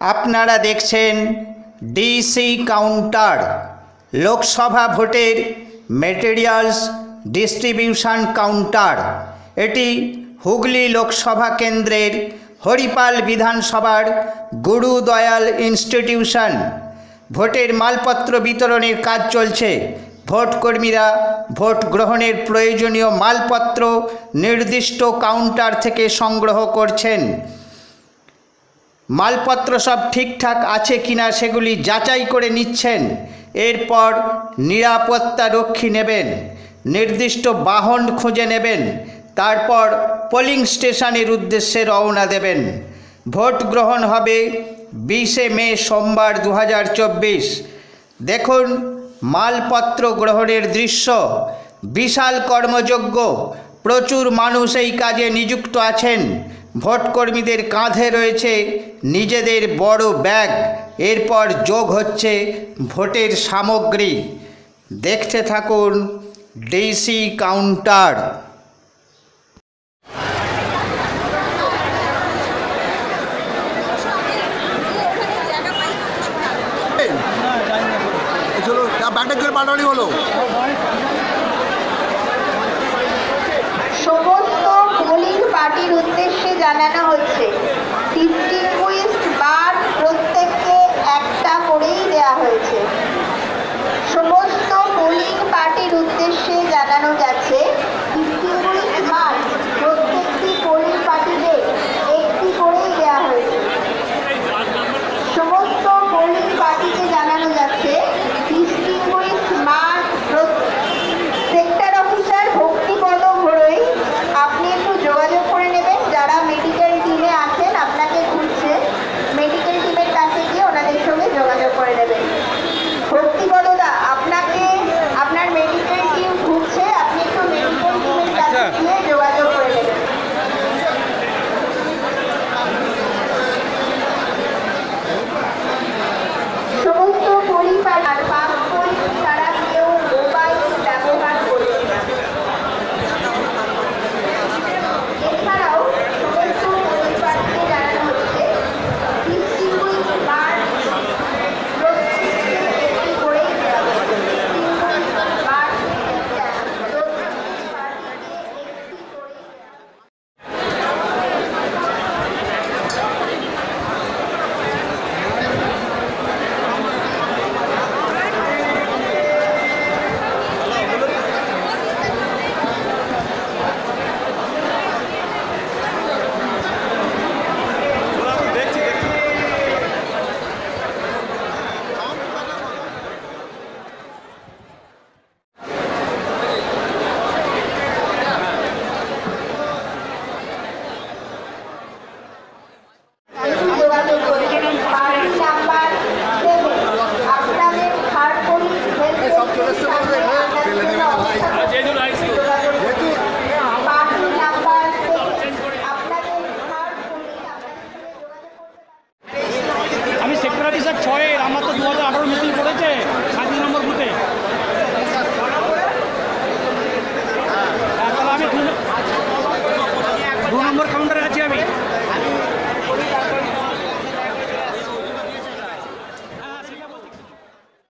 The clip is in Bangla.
আপনারা দেখছেন ডিসি কাউন্টার লোকসভা ভোটের ম্যাটেরিয়ালস ডিস্ট্রিবিউশন কাউন্টার। এটি হুগলি লোকসভা কেন্দ্রের হরিপাল বিধানসভার গুরুদয়াল ইনস্টিটিউশন। ভোটের মালপত্র বিতরণের কাজ চলছে। ভোটকর্মীরা ভোট গ্রহণের প্রয়োজনীয় মালপত্র নির্দিষ্ট কাউন্টার থেকে সংগ্রহ করছেন। মালপত্র সব ঠিকঠাক আছে কিনা সেগুলি যাচাই করে নিচ্ছেন। এরপর নিরাপত্তা রক্ষী নেবেন, নির্দিষ্ট বাহন খুঁজে নেবেন, তারপর পোলিং স্টেশনের উদ্দেশ্যে রওনা দেবেন। ভোট গ্রহণ হবে 20শে মে সোমবার 2024। দেখুন মালপত্র গ্রহণের দৃশ্য। বিশাল কর্মযজ্ঞ, প্রচুর মানুষ এই কাজে নিযুক্ত আছেন। ভোটকর্মীদের কাঁধে রয়েছে নিজেদের বড় ব্যাগ। এরপর যোগ হচ্ছে ভোটের সামগ্রী। দেখতে থাকুন ডিসি কাউন্টার। সমস্ত পোলিং পার্টির উদ্দেশ্যে জানানো হচ্ছে 50